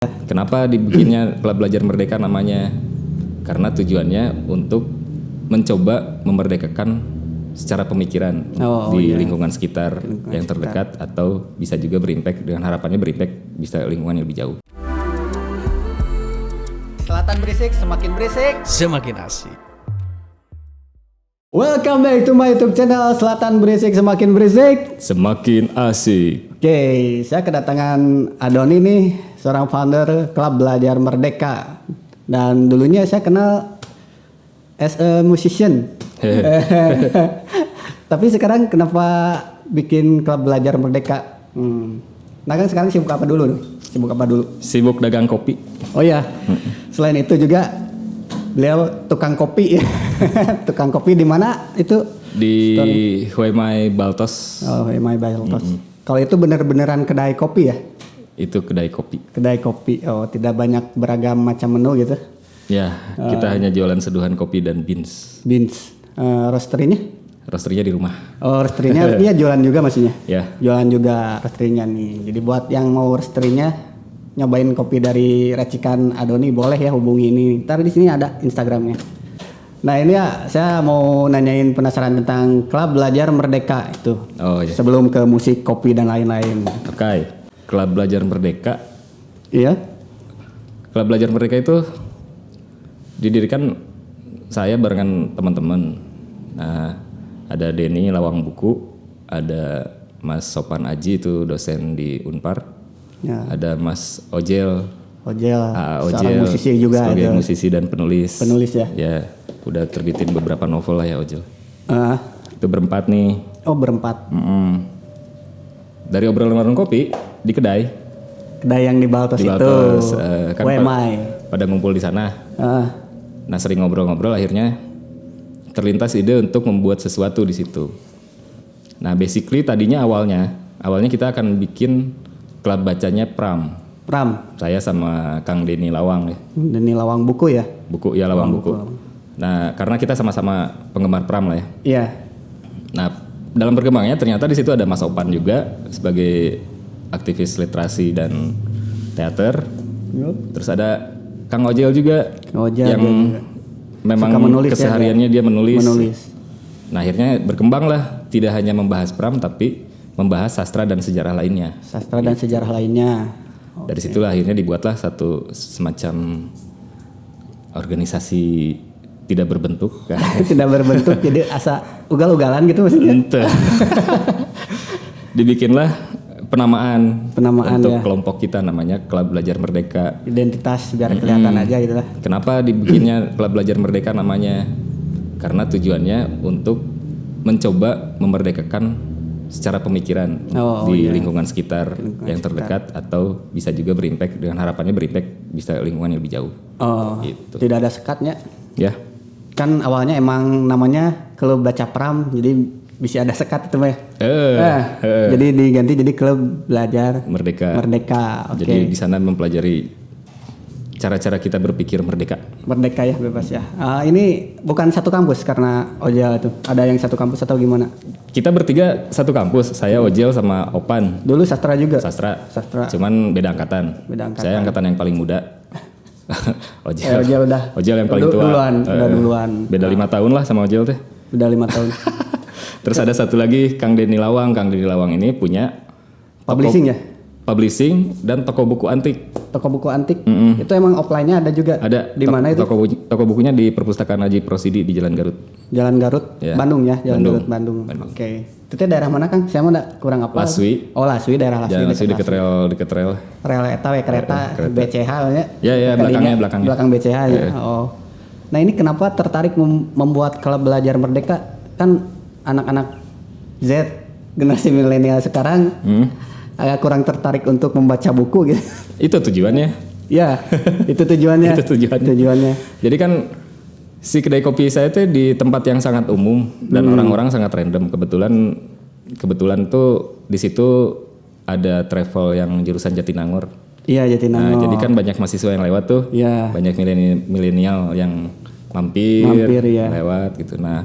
Kenapa dibikinnya Klub Belajar Merdeka namanya? Karena tujuannya untuk mencoba memerdekakan secara pemikiran di lingkungan sekitar yang terdekat atau bisa juga berimpact dengan harapannya berimpact bisa lingkungan yang lebih jauh. Selatan berisik, semakin berisik, semakin asik. Welcome back to my YouTube channel Selatan Berisik Semakin Berisik. Semakin asik. Oke, saya kedatangan Adoni nih, seorang founder Klub Belajar Merdeka. Dan dulunya saya kenal as a musician. Tapi sekarang kenapa bikin Klub Belajar Merdeka? Nah kan sekarang sibuk apa dulu? Sibuk dagang kopi. Oh ya, selain itu juga beliau tukang kopi. Tukang kopi di mana itu? Di Huemai Baltos. Oh, Huemai Baltos. Kalau itu beneran kedai kopi ya? Itu kedai kopi. Kedai kopi. Oh, tidak banyak beragam macam menu gitu? Ya, kita hanya jualan seduhan kopi dan beans. Beans. Roasterinya? Roasternya di rumah. Oh, roasterinya iya jualan juga maksudnya? Ya. Jualan juga roasterinya nih. Jadi buat yang mau roasterinya nyobain kopi dari racikan Adoni boleh ya hubungi ini. Ntar di sini ada Instagramnya. Nah ini ya saya mau nanyain penasaran tentang Klub Belajar Merdeka itu. Oh iya. Sebelum ke musik, kopi dan lain-lain. Oke. Klub Belajar Merdeka. Iya. Klub Belajar Merdeka itu didirikan saya barengan teman-teman. Nah, ada Denny Lawang Buku, ada Mas Sopan Aji itu dosen di Unpar. Ya. Ada Mas Ojel. Seorang musisi juga. Sebagai musisi dan penulis. Penulis ya. Ya, udah terbitin beberapa novel lah ya Ojel. Itu berempat nih. Oh berempat. Dari obrolan kopi di kedai. Kedai yang di Baltos itu. Kan pada ngumpul di sana. Nah sering ngobrol-ngobrol akhirnya terlintas ide untuk membuat sesuatu di situ. Nah basically tadinya awalnya kita akan bikin klub bacanya Pram. Saya sama Kang Denny Lawang ya. Denny Lawang Buku ya? Buku ya Lawang Buku. Nah karena kita sama-sama penggemar Pram lah ya. Iya. Nah dalam perkembangannya ternyata di situ ada Mas Opan juga sebagai aktivis literasi dan teater. Terus ada Kang Ojel juga yang memang kesehariannya dia menulis. Nah akhirnya berkembang lah, tidak hanya membahas Pram tapi membahas sastra dan sejarah lainnya. Dari situlah akhirnya dibuatlah satu semacam organisasi tidak berbentuk. Tidak berbentuk jadi asa ugal-ugalan gitu maksudnya. Dibikinlah penamaan untuk ya. kelompok kita namanya Klub Belajar Merdeka. Identitas biar kelihatan aja gitu lah. Kenapa dibikinnya Klub Belajar Merdeka namanya? Karena tujuannya untuk mencoba memerdekakan secara pemikiran di lingkungan sekitar yang terdekat atau bisa juga berimpact dengan harapannya berimpact bisa lingkungan yang lebih jauh. Oh, gitu. Tidak ada sekatnya? Ya. Kan awalnya emang namanya Klub Baca Pram, jadi bisa ada sekat itu mah. Jadi diganti jadi Klub Belajar Merdeka. Okay. Jadi di sana mempelajari cara-cara kita berpikir merdeka. Merdeka ya, bebas ya. Ini bukan satu kampus karena Ojel itu. Ada yang satu kampus atau gimana? Kita bertiga satu kampus. Saya Ojel sama Opan. Dulu sastra juga? Sastra. Cuman beda angkatan. Saya angkatan yang paling muda. Ojel yang paling tua. Duluan. Beda 5 tahun lah sama Ojel teh. Beda 5 tahun. Terus ada satu lagi Kang Denny Lawang. Kang Denny Lawang ini punya publishing dan toko buku antik. Toko buku antik. Itu emang offline-nya ada juga. Ada. Di mana itu? Toko bukunya di Perpustakaan Haji Prosidi di Jalan Garut. Jalan Garut, ya. Bandung ya, Garut Bandung. Oke. Itu daerah mana Kang? Saya mah kurang apa. Laswi. Oh, Laswi, daerah Laswi. Jalan Laswi deket rel. Rel eta we kereta BCH nya. Ya, belakangnya. Belakang BCH ya. Oh. Nah, ini kenapa tertarik membuat Klub Belajar Merdeka? Kan anak-anak Z generasi milenial sekarang agak kurang tertarik untuk membaca buku gitu. Itu tujuannya. Ya, itu tujuannya. Tujuannya. Jadi kan si kedai kopi saya itu di tempat yang sangat umum dan orang-orang sangat random. Kebetulan tuh di situ ada travel yang jurusan Jatinangor. Iya, Jatinangor. Nah, jadi kan banyak mahasiswa yang lewat tuh. Iya. Banyak milenial yang mampir ya. Lewat gitu. Nah,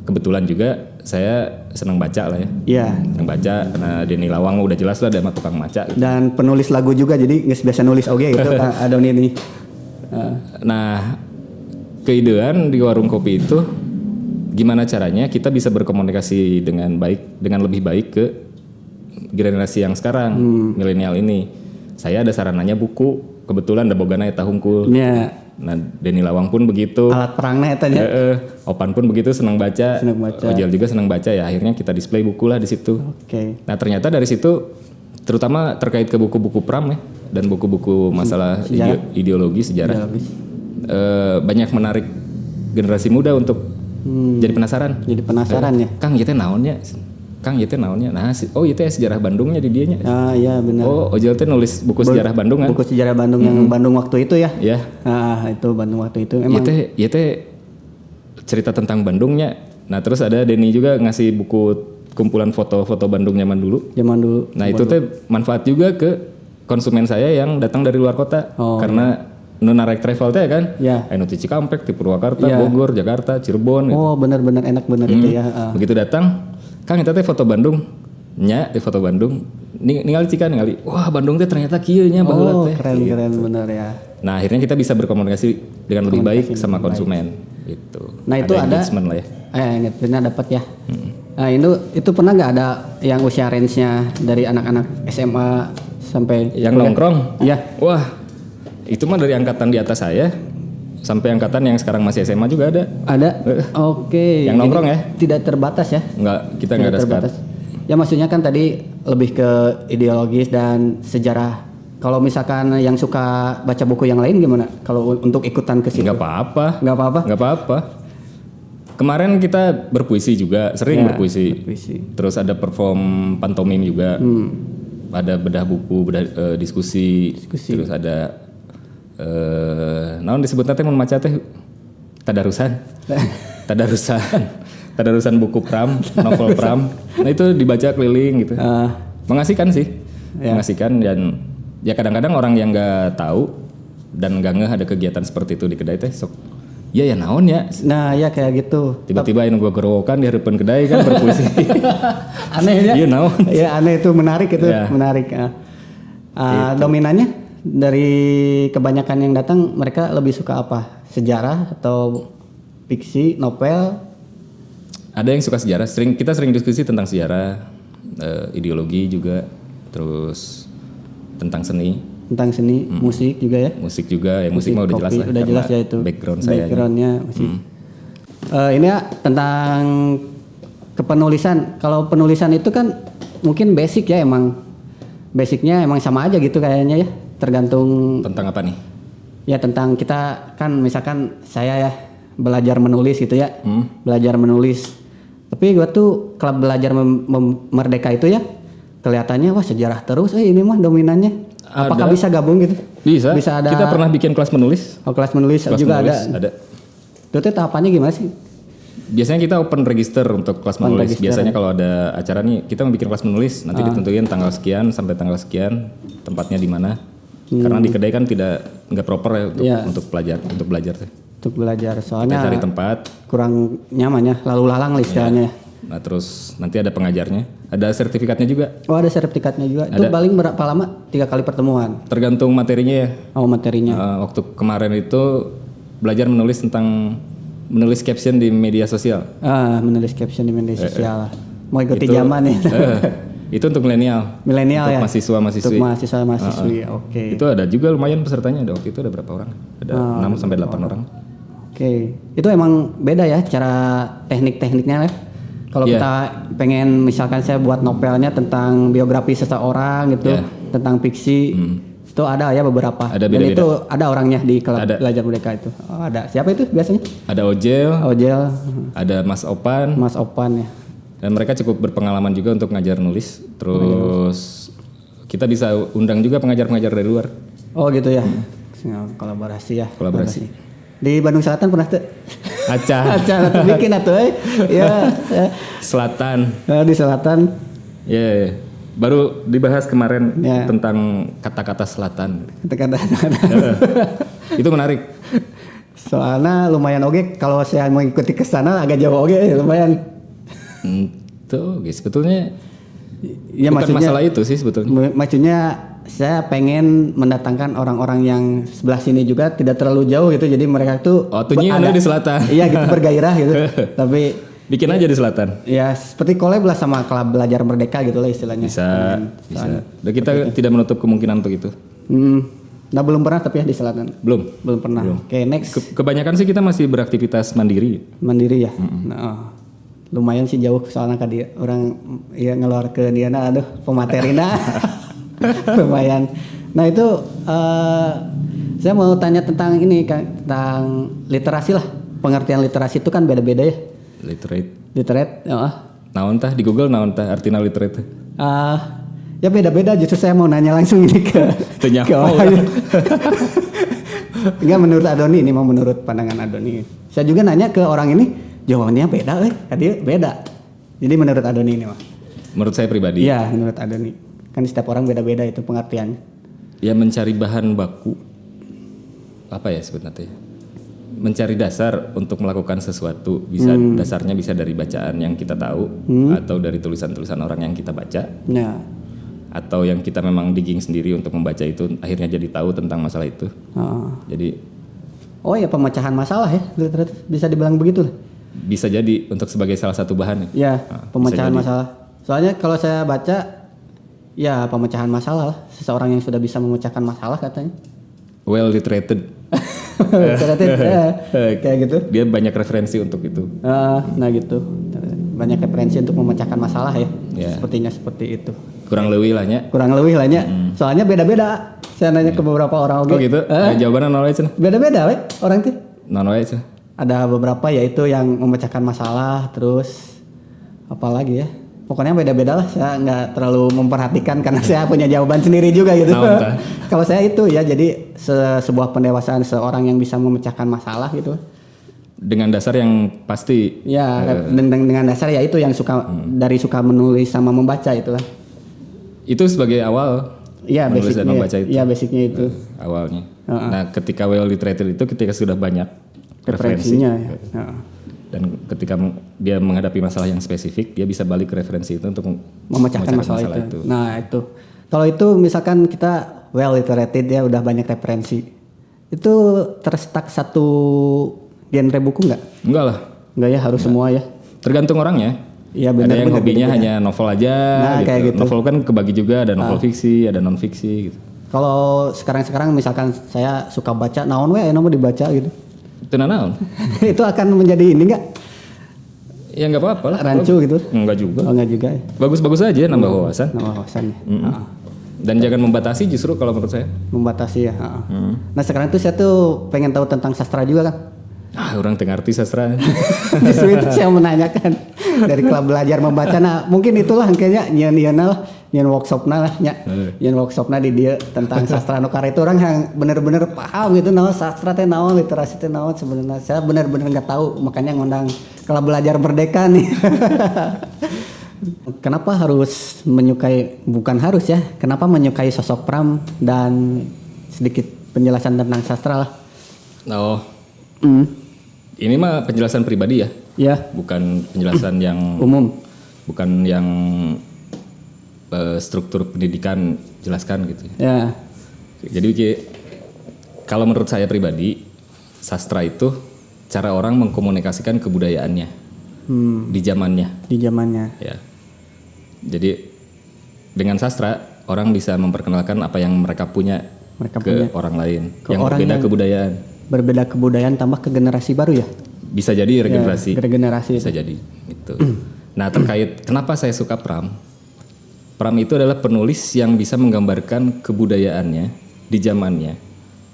kebetulan juga saya senang baca lah ya. Iya. Senang baca karena Denny Lawang udah jelas lah ada mah tukang maca. Gitu. Dan penulis lagu juga jadi nggak biasa nulis oge gitu Kang Adoni ini. Nah, keidean di warung kopi itu gimana caranya kita bisa berkomunikasi dengan baik, dengan lebih baik ke generasi yang sekarang, milenial ini. Saya ada sarananya buku, kebetulan ada bogana eta hungkul. Iya. Nah, Denny Lawang pun begitu. Alat perangnya eta nya. Opan pun begitu senang baca. Ojel juga senang baca ya. Akhirnya kita display buku lah di situ. Oke. Nah, ternyata dari situ terutama terkait ke buku-buku pram ya dan buku-buku masalah ideologi sejarah. Banyak menarik generasi muda untuk jadi penasaran. Jadi penasaran ya. Kang ieu teh naonnya? Kang ieu teh naonnya? Nah, ieu teh sejarah Bandungnya di dianya. Iya benar. Oh, Ojel teh nulis buku sejarah Bandung kan? Buku sejarah Bandung yang Bandung waktu itu ya. Iya. Itu Bandung waktu itu memang. Ieu teh cerita tentang Bandungnya. Nah, terus ada Denny juga ngasih buku kumpulan foto-foto Bandung zaman dulu. Nah, itu teh manfaat juga ke konsumen saya yang datang dari luar kota. Karena nu narek travel teh kan. Ya. Anu ti Cikampek, ti Purwakarta, Bogor, Jakarta, Cirebon gitu. Oh, benar-benar enak benar itu ya. Begitu datang, Kang eta teh foto Bandung. Nya, di foto Bandung. Ningali cikan ningali. Wah, Bandung teh ternyata kieu nya baheula teh. Keren benar ya. Nah, akhirnya kita bisa berkomunikasi dengan lebih baik sama konsumen gitu. Nah, itu ada engagement lah ya. Engagement dapat ya. Nah, itu pernah nggak ada yang usia range-nya dari anak-anak SMA sampai yang nongkrong? Iya. Wah, itu mah dari angkatan di atas saya sampai angkatan yang sekarang masih SMA juga ada. Ada? Oke. Yang nongkrong ya? Tidak terbatas ya? Enggak, kita enggak ada terbatas. Ya maksudnya kan tadi lebih ke ideologis dan sejarah. Kalau misalkan yang suka baca buku yang lain gimana? Kalau untuk ikutan ke situ? Enggak apa-apa. Enggak apa-apa? Enggak apa-apa. Kemarin kita berpuisi juga, sering berpuisi. Terus ada perform pantomim juga. Ada bedah buku, diskusi. Terus ada naon disebutnya teh mun maca teh tadarusan. Tadarusan buku pram, novel pram. Nah, itu dibaca keliling gitu. Mengasihkan sih. Mengasihkan dan ya kadang-kadang orang yang nggak tahu dan nggak ngeh ada kegiatan seperti itu di kedai teh sok ya naon ya. Nah, ya kayak gitu. Tiba-tiba yang gua gerowokan di harapan kedai kan berpuisi. Aneh ya? Iya naon. Ya aneh itu menarik itu, menarik. Gitu. Dominannya dari kebanyakan yang datang mereka lebih suka apa? Sejarah atau fiksi, novel? Ada yang suka sejarah. Kita sering diskusi tentang sejarah, ideologi juga, terus tentang seni. Tentang seni, musik juga ya? Musik juga, ya musik mah udah jelas lah. Udah jelas ya itu. Backgroundnya musik. Ini ya tentang kepenulisan. Kalau penulisan itu kan mungkin basic ya emang. Basicnya emang sama aja gitu kayaknya ya. Tergantung. Tentang apa nih? Ya tentang kita kan misalkan saya ya belajar menulis gitu ya. Belajar menulis. Tapi gue tuh klub belajar merdeka itu ya. Kelihatannya wah sejarah terus ini mah dominannya. Apakah bisa gabung gitu? Bisa. Ada. Kita pernah bikin kelas menulis. Oh, kelas menulis juga menulis, ada. Itu tahapannya gimana sih? Biasanya kita open register untuk kelas menulis. Biasanya kalau ada acara nih kita mau bikin kelas menulis, nanti ditentuin tanggal sekian sampai tanggal sekian, tempatnya di mana. Karena di kedai kan nggak proper ya untuk belajar tuh. Untuk belajar soalnya kita cari tempat kurang nyaman ya, lalu lalang istilahnya. Nah, terus nanti ada pengajarnya, ada sertifikatnya juga. Oh, ada sertifikatnya juga. Itu paling berapa lama? 3 kali pertemuan. Tergantung materinya ya. Oh, materinya. Waktu kemarin itu belajar menulis caption di media sosial. Menulis caption di media sosial. Mau ikuti zaman ya. Itu untuk milenial. Milenial ya. Mahasiswa-mahasiswi. Untuk mahasiswa-mahasiswi. Oke. Itu ada juga lumayan pesertanya. Waktu itu ada berapa orang? Ada 6 sampai 8 orang. Oke. Itu emang beda ya cara teknik-tekniknya ya. Kalau kita pengen misalkan saya buat novelnya tentang biografi seseorang gitu, tentang fiksi. Itu ada ya beberapa. Ada beda-beda. Dan itu ada orangnya di kelas belajar merdeka itu. Oh, ada. Siapa itu biasanya? Ada Ojel. Ada Mas Opan ya. Dan mereka cukup berpengalaman juga untuk ngajar nulis. Terus kita bisa undang juga pengajar-pengajar dari luar. Oh gitu ya. Kolaborasi ya. Kolaborasi. Di Bandung Selatan pernah tuh? Aca bikin atuh ya. Selatan. Di Selatan. Ya. Baru dibahas kemarin tentang kata-kata selatan. Itu menarik. Soalnya lumayan oke kalau saya mau ikuti ke sana agak jauh oke lumayan. gitu. Oke, sebetulnya Ya bukan maksudnya masalah itu sih sebetulnya. maksudnya saya pengen mendatangkan orang-orang yang sebelah sini juga tidak terlalu jauh gitu. Jadi mereka tuh Di selatan. Iya gitu bergairah gitu. Tapi Bikin aja di selatan. ya seperti collab lah sama Klub Belajar Merdeka gitu lah istilahnya. Bisa. Dan kita tidak menutup kemungkinan untuk itu. Nah belum pernah tapi ya di selatan. Belum. Belum pernah. Oke, next. Kebanyakan sih kita masih beraktivitas mandiri. Mandiri ya. Nah, lumayan sih jauh soalnya kan dia orang ya ngeluar ke dia aduh pematerina. Lumayan. Nah itu saya mau tanya tentang ini Kang, tentang literasi lah. Pengertian literasi itu kan beda-beda ya. Literate. Naon tah di Google naon tah artina literate? Ya beda-beda. Justru saya mau nanya langsung ini ke orang. Enggak menurut Adoni ini mau menurut pandangan Adoni. Saya juga nanya ke orang ini jawabannya beda, tadi beda. Jadi menurut Adoni ini mah. Menurut saya pribadi. Iya menurut Adoni. Kan setiap orang beda-beda itu pengertian. Ya mencari bahan baku. Apa ya sebetulnya? Mencari dasar untuk melakukan sesuatu. Dasarnya bisa dari bacaan yang kita tahu atau dari tulisan-tulisan orang yang kita baca. Nah. Atau yang kita memang digging sendiri untuk membaca itu akhirnya jadi tahu tentang masalah itu. Jadi ya pemecahan masalah ya, bisa dibilang begitu lah. Bisa jadi untuk sebagai salah satu bahan. Ya, pemecahan masalah. Soalnya kalau saya baca ya pemecahan masalah lah. Seseorang yang sudah bisa memecahkan masalah katanya. Well literated. Kayak gitu. Dia banyak referensi untuk itu. Nah gitu. Banyak referensi untuk memecahkan masalah ya. Sepertinya seperti itu. Kurang lebih lah nya. Soalnya beda-beda. Saya nanya ke beberapa orang Oh gitu. Jawabannya nol aja. Beda-beda orang tuh. Nol aja. Ada beberapa yaitu yang memecahkan masalah, terus apa lagi ya? Pokoknya beda-beda lah. Saya nggak terlalu memperhatikan karena saya punya jawaban sendiri juga gitu. Kalau saya itu ya jadi sebuah pendewasaan seorang yang bisa memecahkan masalah gitu. Dengan dasar yang pasti. Ya, dengan dasar ya itu yang suka dari suka menulis sama membaca itulah. Itu sebagai awal. Iya, menulis dan membaca itu. Iya, basicnya itu. Awalnya. Nah, ketika well literated itu ketika sudah banyak referensinya. Dan ketika dia menghadapi masalah yang spesifik, dia bisa balik ke referensi itu untuk memecahkan masalah itu. Nah, itu. Kalau itu misalkan kita well literated ya udah banyak referensi. Itu terstuck satu genre buku enggak? Enggak lah. Enggak ya, harus semua ya. Tergantung orangnya. Iya benar. Ada yang hobinya hanya novel aja gitu. Kayak gitu. Novel kan kebagi juga, ada novel fiksi, ada non fiksi gitu. Kalau sekarang misalkan saya suka baca naon we anu dibaca gitu. Itu naon? Itu akan menjadi ini enggak? Ya enggak apa-apa lah. Rancu gitu. Enggak juga. Oh, enggak juga. Bagus-bagus aja nambah wawasan. Nambah wawasan. Dan jangan membatasi justru kalau menurut saya. Membatasi ya. Nah, sekarang tuh saya tuh pengen tahu tentang sastra juga kan. Orang tengah arti sastra. Justru itu saya menanyakan dari Klub Belajar Membaca. Nah mungkin itulah kayaknya nyen workshopna lah nyen workshopna di dia tentang sastra nu karya itu orang yang bener-bener paham gitu naon sastra teh naon literasi teh naon sebenarnya saya bener-bener nggak tahu makanya ngundang Klub Belajar Merdeka nih. Kenapa harus menyukai bukan harus ya kenapa menyukai sosok Pram dan sedikit penjelasan tentang sastra lah. Ini mah penjelasan pribadi ya. Iya. Bukan penjelasan yang umum. Bukan yang struktur pendidikan jelaskan gitu. Ya. Jadi kalau menurut saya pribadi, sastra itu cara orang mengkomunikasikan kebudayaannya di zamannya. Di zamannya. Ya. Jadi dengan sastra orang bisa memperkenalkan apa yang mereka punya ke orang lain yang berbeda kebudayaan. Berbeda kebudayaan tambah ke generasi baru ya? Bisa jadi regenerasi. Regenerasi bisa jadi gitu. Nah, terkait kenapa saya suka Pram? Pram itu adalah penulis yang bisa menggambarkan kebudayaannya di zamannya.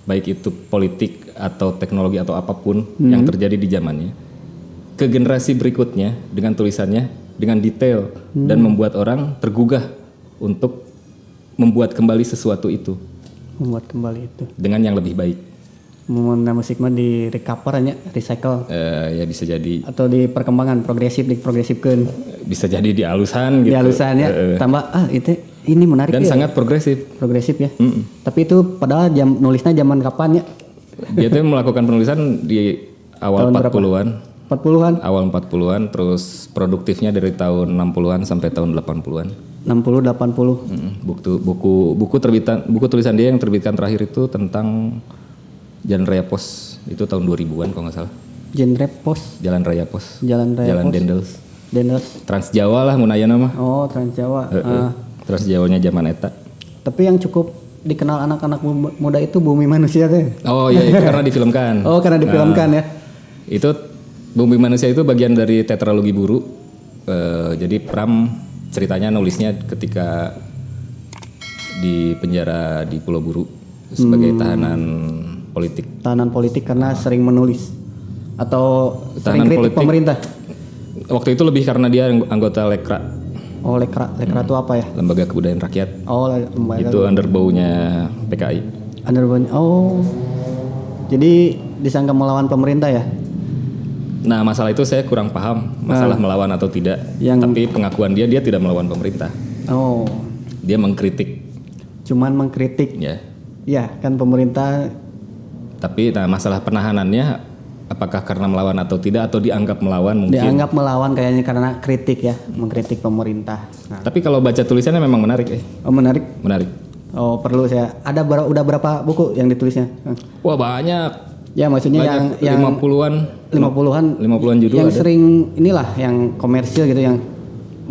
Baik itu politik atau teknologi atau apapun yang terjadi di zamannya. Ke generasi berikutnya dengan tulisannya dengan detail dan membuat orang tergugah untuk membuat kembali sesuatu itu. Membuat kembali itu. Dengan yang lebih baik. Nah musik mah di recover aja, recycle. Ya bisa jadi. Atau di perkembangan progresifkan. Bisa jadi di alusan gitu. Di alusan ya. Tambah ini menarik. Dan ya. sangat progresif. Progresif ya. Tapi itu padahal nulisnya zaman kapan ya? Dia tuh melakukan penulisan di awal 40-an. 40-an. Awal 40-an, terus produktifnya dari tahun 60-an sampai tahun 80-an. 60 80. Buku tulisan dia yang terbitkan terakhir itu tentang Jalan Raya Pos. Itu tahun 2000-an kalau nggak salah. Genre pos. Jalan Raya Pos. Jalan Pos. Dendels. Trans Jawa lah munayana mah. Oh, Trans Jawa. Trans Jawanya zaman eta. Tapi yang cukup dikenal anak-anak muda itu Bumi Manusia tuh. Oh iya, itu karena difilmkan. Oh, karena difilmkan ya. Itu Bumi Manusia itu bagian dari tetralogi Buru. Jadi Pram ceritanya nulisnya ketika di penjara di Pulau Buru sebagai tahanan politik. Tahanan politik karena sering menulis atau sering kritik politik, pemerintah. Waktu itu lebih karena dia anggota Lekra. Oh, Lekra itu apa ya? Lembaga Kebudayaan Rakyat. Oh, lembaga. Itu under baunya PKI. Under baunya. Oh. Jadi disangka melawan pemerintah ya? Nah, masalah itu saya kurang paham, masalah melawan atau tidak. Tapi pengakuan dia tidak melawan pemerintah. Oh. Dia mengkritik. Cuman mengkritik. Ya. Ya, kan pemerintah. Tapi masalah penahanannya apakah karena melawan atau tidak atau dianggap melawan mungkin. Dianggap melawan kayaknya karena kritik ya, mengkritik pemerintah. Nah. Tapi kalau baca tulisannya memang menarik Oh, menarik? Menarik. Oh, perlu saya. Udah berapa buku yang ditulisnya? Wah, banyak. Ya, maksudnya banyak, yang 50-an judul yang ada. Sering inilah yang komersil gitu yang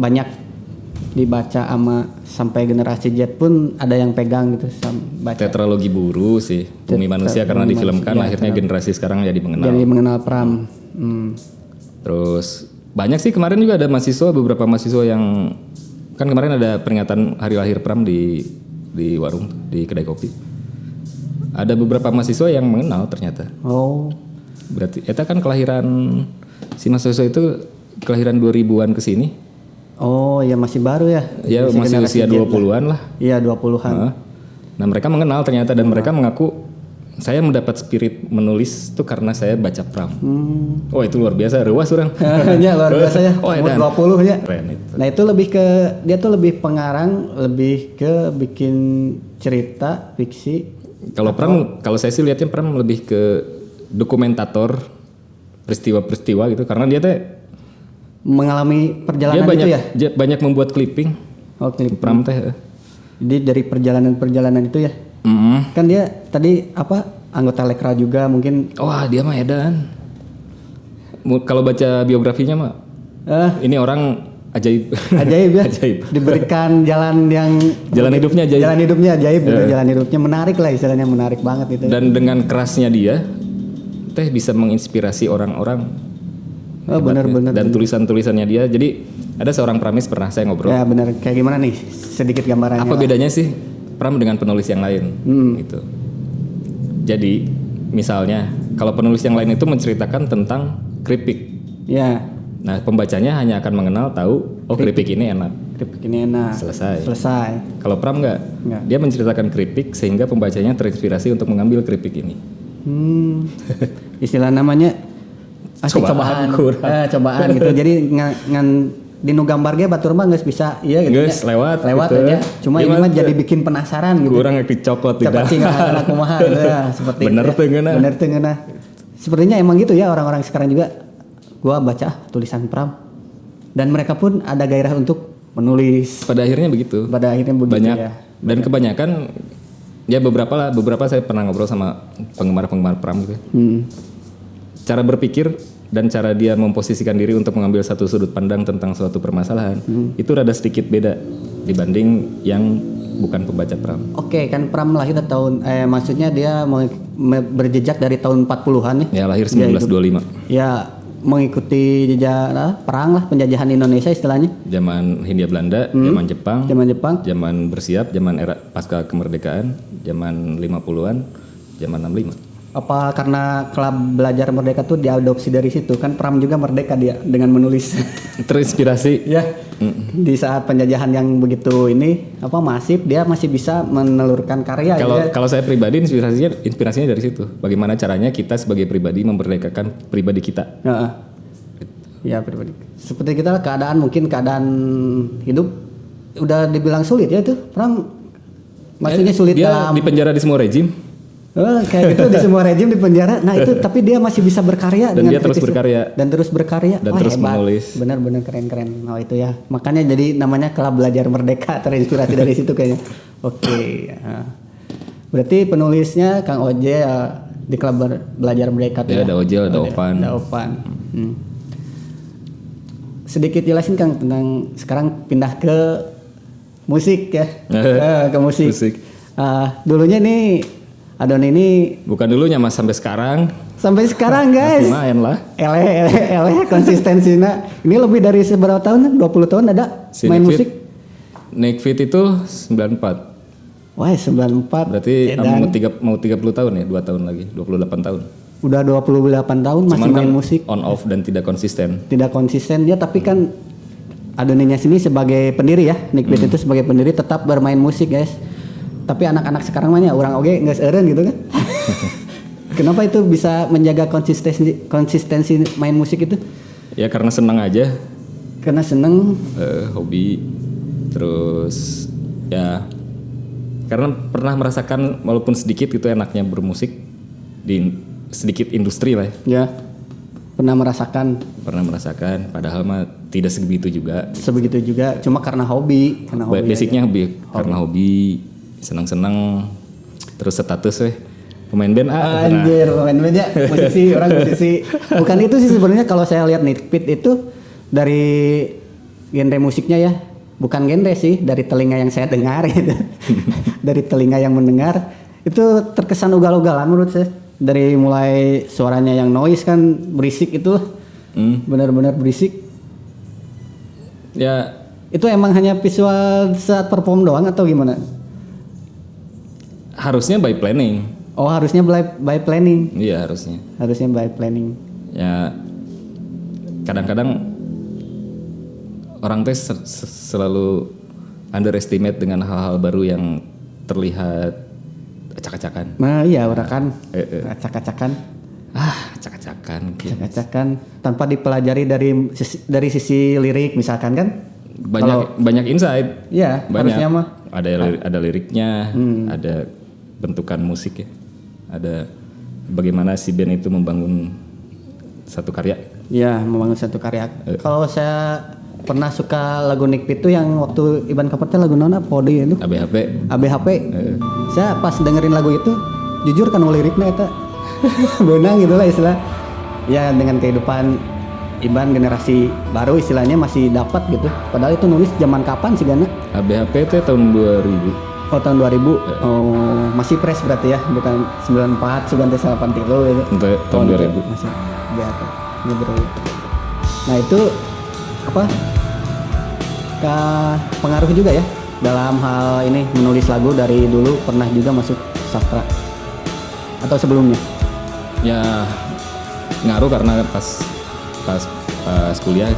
banyak dibaca sampai generasi Z pun ada yang pegang gitu baca. Tetralogi Buru sih, Bumi Manusia karena difilmkan ya, akhirnya generasi sekarang jadi mengenal. Jadi mengenal Pram. Terus banyak sih kemarin juga ada beberapa mahasiswa yang kan kemarin ada peringatan hari lahir Pram di warung di kedai kopi. Ada beberapa mahasiswa yang mengenal ternyata. Oh. Berarti eta kan kelahiran si mahasiswa itu kelahiran 2000-an ke sini. Oh, ya masih baru ya. Ya masih usia 20-an lah. Iya, 20-an. Nah, mereka mengenal ternyata dan mereka mengaku saya mendapat spirit menulis itu karena saya baca Pram. Oh, itu luar biasa, ruas orang. Ya, luar biasa ya. Umur 20 ya. Keren itu. Nah, itu dia tuh lebih pengarang, lebih ke bikin cerita, fiksi. Kalau Pram, kalau saya sih lihatnya Pram lebih ke dokumentator peristiwa-peristiwa gitu karena dia teh mengalami perjalanan dia banyak membuat clipping. Oh, clipping. Pram teh. Jadi dari perjalanan itu ya. Kan dia tadi anggota Lekra juga mungkin. Wah, dia mah edan. Kalau baca biografinya mah ini orang ajaib. Ajaib ya. Ajaib. Diberikan jalan hidupnya ajaib. Jalan hidupnya ajaib, jalan hidupnya menarik lah istilahnya, menarik banget itu. Dan dengan kerasnya dia teh bisa menginspirasi orang-orang. Oh, benar-benar. Dan tulisan-tulisannya dia. Jadi ada seorang Pramis pernah saya ngobrol. Ya, benar. Kayak gimana nih? Sedikit gambarannya. Apa bedanya sih Pram dengan penulis yang lain? Gitu. Jadi, misalnya kalau penulis yang lain itu menceritakan tentang keripik. Ya. Nah, pembacanya hanya akan mengenal tahu keripik ini enak. Keripik ini enak. Selesai. Kalau Pram enggak. Dia menceritakan keripik sehingga pembacanya terinspirasi untuk mengambil keripik ini. Istilah namanya cobaan gitu. Jadi di nu gambar ge batur mah geus bisa ieu gitu. Geus lewat gitu. Ya. Cuma ini mah jadi bikin penasaran gitu. Kurang dicokot tidak. Cepat kumaha gitu ya, seperti bener teu ngeunah. Sepertinya emang gitu ya orang-orang sekarang juga. Gua baca tulisan Pram dan mereka pun ada gairah untuk menulis. Pada akhirnya begitu. Banyak ya. Dan kebanyakan ya beberapa saya pernah ngobrol sama penggemar Pram gitu. Cara berpikir dan cara dia memposisikan diri untuk mengambil satu sudut pandang tentang suatu permasalahan itu rada sedikit beda dibanding yang bukan pembaca Pram. Oke, kan Pram lahir tahun maksudnya dia berjejak dari tahun 40-an ya. Ya, lahir 1925. Ya, mengikuti jejak perang lah, penjajahan Indonesia istilahnya. Zaman Hindia Belanda, zaman Jepang, zaman bersiap, zaman era pasca kemerdekaan, zaman 50-an, zaman 65. Apa karena klub belajar merdeka tuh diadopsi dari situ kan? Pram juga merdeka dia dengan menulis. Terinspirasi ya. Di saat penjajahan yang begitu masif, dia masih bisa menelurkan karya. Kalau saya pribadi inspirasinya dari situ. Bagaimana caranya kita sebagai pribadi memerdekakan pribadi kita. Ya, pribadi. Seperti kita keadaan hidup udah dibilang sulit ya itu. Pram maksudnya sulit dia dalam di penjara di semua rejim. Kayak gitu di semua rejim di penjara. Nah itu tapi dia masih bisa berkarya Dan dengan dia terus kritis berkarya. dan terus berkarya. Dan Wah, terus hebat. menulis. Benar-benar keren-keren. Oh itu ya. Makanya jadi namanya Klub Belajar Merdeka, terinspirasi dari situ kayaknya. Oke. Nah. Berarti penulisnya Kang Oje ya, di Klub Belajar Merdeka tuh Ya, ya. ada Ojel, ada Opan. Ada Opan. Sedikit jelasin Kang tentang sekarang pindah ke musik ya. Ke musik. Dulunya nih Adon ini Bukan dulunya Mas, sampai sekarang. sampai sekarang guys. Masih main lah. Eleh konsistensinya. Ini lebih dari seberapa tahun? 20 tahun ada Si main Nick musik. Nick Fit itu 94. Wah, 94. Berarti Edan. mau 30 tahun ya, 2 tahun lagi, 28 tahun. Udah 28 tahun masih Cuman main kan musik. on off dan tidak konsisten. Tidak konsisten dia, tapi kan Adoninya sini sebagai pendiri ya. Nick Fit itu sebagai pendiri tetap bermain musik, guys. Tapi anak-anak sekarang mah orang oge geus eureun gitu kan. Kenapa itu bisa menjaga konsistensi main musik itu? Ya karena senang aja, Karena seneng. hobi, terus ya karena pernah merasakan walaupun sedikit itu enaknya bermusik di sedikit industri lah. Ya. Pernah merasakan Padahal mah tidak sebegitu juga. sebegitu juga, cuma karena hobi, Basicnya hobi, karena hobi, senang-senang, terus status pemain band Anjir, pemain band ya, musisi, orang musisi. Bukan itu sih sebenarnya kalau saya lihat Nick Fit itu dari genre musiknya ya, bukan genre sih, dari telinga yang saya dengar gitu. Dari telinga yang mendengar itu terkesan ugal-ugalan menurut saya. Dari mulai suaranya yang noise kan berisik itu, benar-benar berisik. Ya Itu emang hanya visual saat perform doang atau gimana? harusnya by planning. Oh harusnya by planning. Iya harusnya. Harusnya by planning. Ya kadang-kadang orang teh selalu underestimate dengan hal-hal baru yang terlihat acak-acakan. Nah iya orang kan acak-acakan. Acak-acakan. Gitu. Acak-acakan tanpa dipelajari dari sisi lirik misalkan kan? Banyak insight. Iya harusnya mah. Ada liriknya, ada bentukan musik ya, ada bagaimana si band itu membangun satu karya. Iya membangun satu karya. Kalau saya pernah suka lagu Nick Fit itu yang waktu Iban Kapertnya lagu nona Podi itu ABHP. Saya pas dengerin lagu itu jujur kan liriknya itu benang gitu lah istilah ya, dengan kehidupan Iban generasi baru istilahnya masih dapat gitu, padahal itu nulis zaman kapan sih Gana? ABHP itu tahun 2000. Oh tahun 2000. Oh masih fresh berarti ya, bukan 94 93 gitu. Untuk tahun 2000 masih ABHP ini bro. Nah itu apa pengaruh juga ya dalam hal ini menulis lagu, dari dulu pernah juga masuk sastra atau sebelumnya? Ya ngaruh karena pas kuliah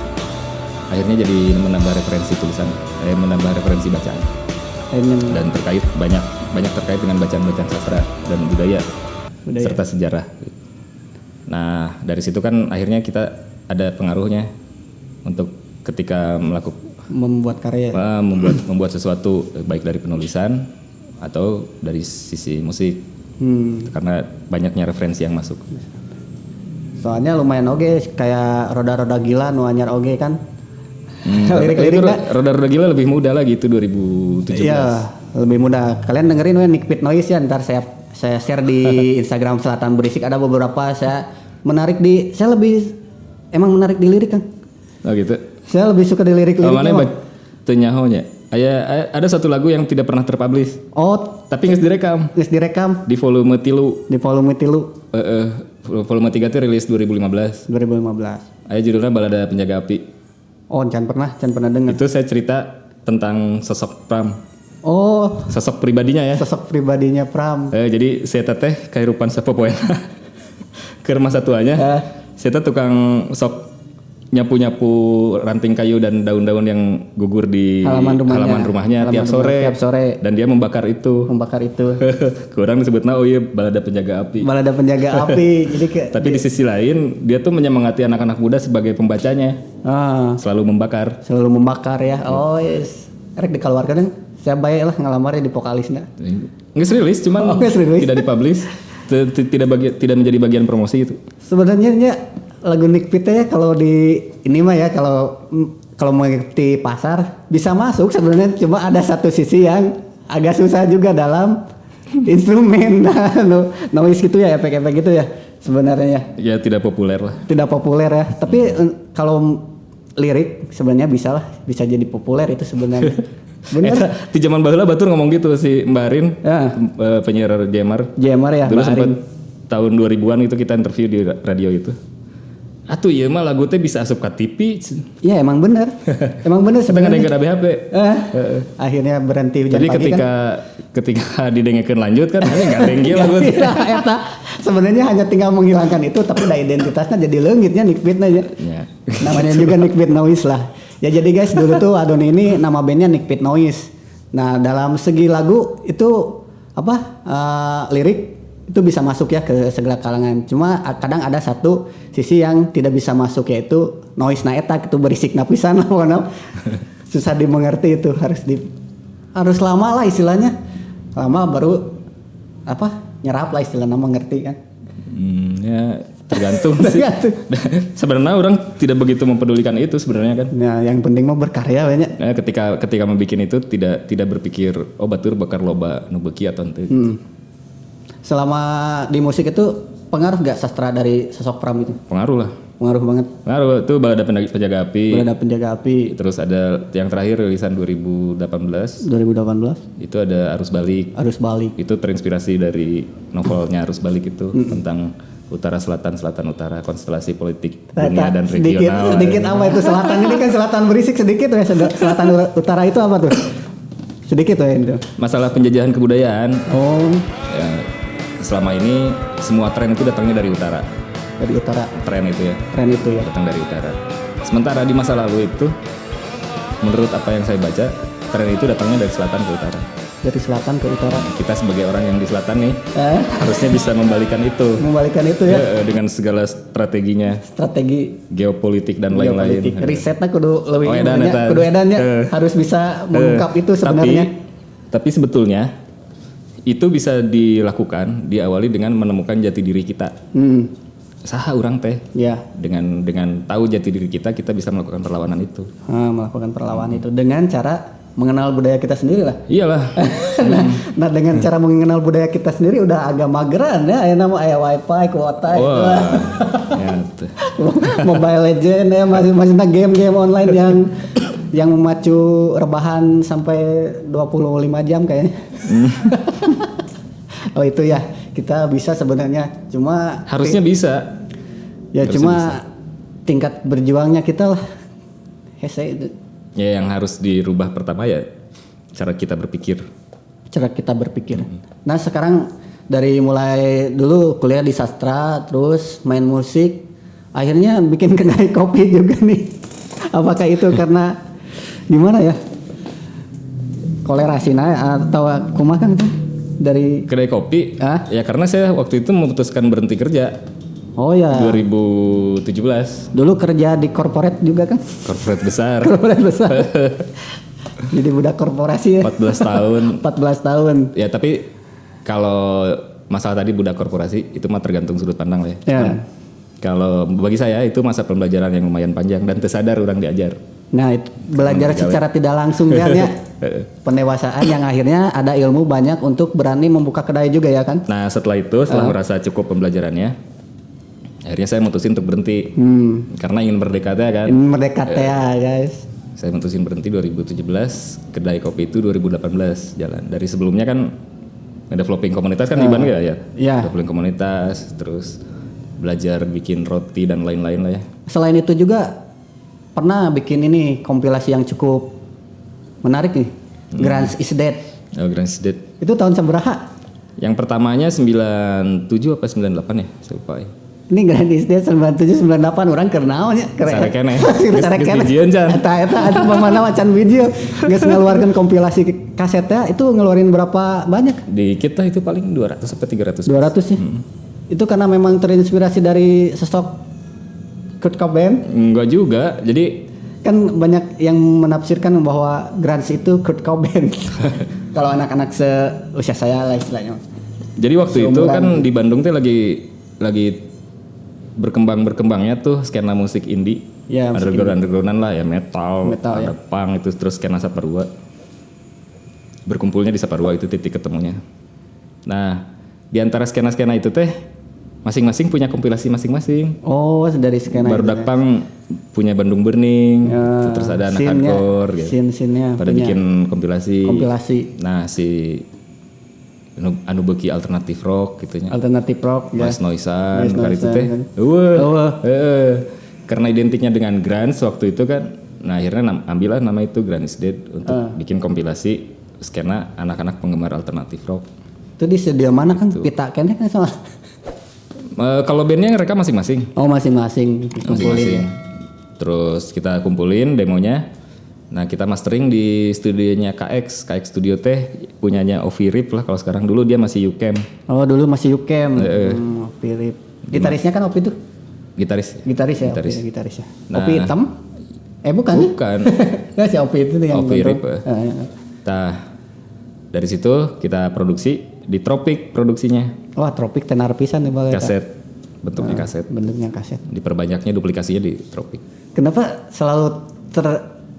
akhirnya jadi menambah referensi tulisan, menambah referensi bacaan. Dan banyak terkait dengan bacaan-bacaan sastra dan budaya serta sejarah. Nah dari situ kan akhirnya kita ada pengaruhnya untuk ketika membuat karya, membuat sesuatu baik dari penulisan atau dari sisi musik, karena banyaknya referensi yang masuk. Soalnya lumayan oge kayak roda-roda gila nu anyar oge kan. Lirik-liriknya roda-roda gila lebih muda lagi itu 2017. Iya, lebih mudah. Kalian dengerin Nick Fit Noise ya, ntar saya share di Instagram Selatan Berisik, ada beberapa saya lebih emang menarik di lirik kan. Oh gitu. Saya lebih suka di lirik-liriknya. Mana tenyahonya? Ada satu lagu yang tidak pernah terpublish. Oh, tapi nggak direkam. Di volume 3. Volume 3 itu rilis 2015. Judulnya Balada Penjaga Api. Oh, jangan pernah dengar. Itu saya cerita tentang sosok Pram. Oh, sosok pribadinya ya. Sosok pribadinya Pram. Jadi saya teh kehidupan sapopoena. Ke masa tuanya. Saya tukang sok nyapu-nyapu ranting kayu dan daun-daun yang gugur di halaman rumahnya tiap sore. Dan dia membakar itu. Kurang disebutnya Balada Penjaga Api. Jadi tapi di sisi lain dia tuh menyemangati anak-anak muda sebagai pembacanya. Selalu membakar ya. Oh yes. Rek dikeluarkan. Saya bayar lah ngalamarnya di vokalisnya. Nggak rilis, cuman tidak dipublish. tidak menjadi bagian promosi itu. Sebenarnya ya, lagu Nick Pitt ya kalau di ini mah ya kalau mengikuti pasar bisa masuk sebenarnya, cuma ada satu sisi yang agak susah juga dalam instrumen noise gitu ya, efek-efek gitu ya sebenarnya. Ya tidak populer lah. Tidak populer ya, tapi kalau lirik sebenarnya bisa jadi populer itu sebenarnya. Bener. Di zaman baheula batur ngomong gitu si Mbak Arin, ya. Penyiar Jamar ya. Dulu sempat tahun 2000-an itu kita interview di radio itu. Atuh iya mah lagu teh bisa asup ke TV. Iya emang bener. Emang bener sebenarnya. Kita nggak ada BHP. Akhirnya berhenti hujan jadi pagi ketika didengekeun lanjut kan ini enggak dengki lagu teh. Sebenarnya hanya tinggal menghilangkan itu tapi da identitasnya jadi leungitnya Nick Pitt aja. Ya. Namanya juga Nick Pitt Noise lah. Ya jadi guys dulu tuh Adoni ini nama bandnya Nick Pitt Noise. Nah dalam segi lagu itu lirik itu bisa masuk ya ke segala kalangan. Cuma kadang ada satu sisi yang tidak bisa masuk yaitu noise na eta itu berisik napisan lah susah dimengerti itu harus lama lah istilahnya. Lama baru nyerap lah istilahnya mengerti kan. Ya tergantung sih. Sebenarnya orang tidak begitu mempedulikan itu sebenarnya kan. Nah, yang penting mau berkarya banyak. Nah, ketika membuat itu tidak berpikir batur bakar loba nu beuki atau henteu. Selama di musik itu pengaruh gak sastra dari sosok Pram itu? Pengaruh lah. Pengaruh banget. Pengaruh itu Balada Penjaga Api. Balada Penjaga Api. Terus ada yang terakhir rilisan 2018. Itu ada Arus Balik. Arus Balik. Itu terinspirasi dari novelnya Arus Balik itu tentang utara selatan utara konstelasi politik dunia dan regional. Sedikit apa itu selatan ini kan selatan berisik sedikit ya selatan utara itu apa tuh? Sedikit ya itu. Masalah penjajahan kebudayaan. Oh. Ya, selama ini semua tren itu datangnya dari utara. Dari utara. Tren itu ya. Datang dari utara. Sementara di masa lalu itu, menurut apa yang saya baca, tren itu datangnya dari selatan ke utara. Dari selatan ke utara. Kita sebagai orang yang di selatan nih, harusnya bisa membalikan itu. Membalikan itu ya. Dengan segala strateginya. Strategi geopolitik dan lain-lain. Risetnya kudu lebih edannya harus bisa mengungkap itu sebenarnya. Tapi sebetulnya itu bisa dilakukan diawali dengan menemukan jati diri kita. Saha orang teh. Ya. Dengan tahu jati diri kita bisa melakukan perlawanan itu. Melakukan perlawanan itu dengan cara mengenal budaya kita sendiri lah. Iyalah. Nah dengan cara mengenal budaya kita sendiri udah agak mageran ya. Nama wifi, kuota itu. Ya, Mobile Legend ya masih game online yang memacu rebahan sampai 25 jam kayaknya. Oh itu ya kita bisa sebenarnya cuma harusnya bisa. Ya harusnya cuma bisa. Tingkat berjuangnya kita lah. Hese itu. Ya yang harus dirubah pertama ya cara kita berpikir. Nah sekarang dari mulai dulu kuliah di sastra, terus main musik, akhirnya bikin kedai kopi juga nih. Apakah itu karena gimana ya? Kolerasi atau kumaha kan itu dari kedai kopi? Ya karena saya waktu itu memutuskan berhenti kerja. Oh ya. 2017. Dulu kerja di corporate juga kan? Corporate besar. Jadi budak korporasi ya. 14 tahun. Ya tapi kalau masalah tadi budak korporasi itu mah tergantung sudut pandang lah ya. Ya. Kalau bagi saya itu masa pembelajaran yang lumayan panjang dan tersadar orang diajar. Nah, itu belajar secara tidak langsung kan ya. Pendewasaan yang akhirnya ada ilmu banyak untuk berani membuka kedai juga ya kan. Nah, setelah merasa cukup pembelajarannya, akhirnya saya mutusin untuk berhenti. Karena ingin berdekat ya kan. Ingin berdekat ya guys. Saya mutusin berhenti 2017, kedai kopi itu 2018 jalan. Dari sebelumnya kan developing komunitas kan di Bandung ya. Developing komunitas, terus belajar bikin roti dan lain-lain lah ya. Selain itu juga pernah bikin ini kompilasi yang cukup menarik nih. Grunge is Dead. Oh, Grunge is Dead. Itu tahun seberapa? Yang pertamanya 97 apa 98 ya? Saya lupa ya. Ini Grunge is Dead 97 98 orang kenal nya. Sarekene. Sarekene. Eta ada pamana macan video. Geus ngeluarkeun kompilasi kasetnya itu ngeluarin berapa banyak? Di kita itu paling 200 sampai 300. 200 ya. Itu karena memang terinspirasi dari sosok Kurt Cobain? Enggak juga. Jadi kan banyak yang menafsirkan bahwa grunge itu Kurt Cobain. Kalau anak-anak seusia saya lah istilahnya. Jadi waktu itu kan di Bandung tuh lagi berkembangnya tuh skena musik indie. Ya, undergroundan lah ya, metal ada ya. punk itu, terus skena Saparua. Berkumpulnya di Saparua itu titik ketemunya. Nah, di antara skena-skena itu teh masing-masing punya kompilasi masing-masing. Oh, dari skena Barudak Punk punya Bandung Burning, terus ada anak hardcore gitu. Scene-nya pada bikin kompilasi. Nah, si anu beuki alternatif rock gitu nya. Alternatif rock ya. Mas Noisan kali itu teh. Karena identiknya dengan grunge waktu itu kan. Nah, akhirnya ambillah nama itu Grunge is Dead untuk bikin kompilasi skena anak-anak penggemar alternatif rock. Itu di studio mana kan? Pita kene kan sama. Kalau bandnya mereka masing-masing. Oh, masing-masing kumpulin. Terus kita kumpulin demonya. Nah, kita mastering di studionya KX Studio teh punyanya Ovi Rip lah kalau sekarang. Dulu dia masih UCAM. Oh, dulu masih UCAM. Ovi Rip. Gitarisnya kan Ovi tuh. Gitaris ya. Gitaris ya. Nah, Ovi hitam? Bukan. Ya si Ovi itu yang Ovi Rip. Nah, dari situ kita produksi di Tropic produksinya. Wah, Tropic tenar pisan nih Bang. Kaset. Bentuknya kaset. Diperbanyaknya duplikasinya di Tropic. Kenapa selalu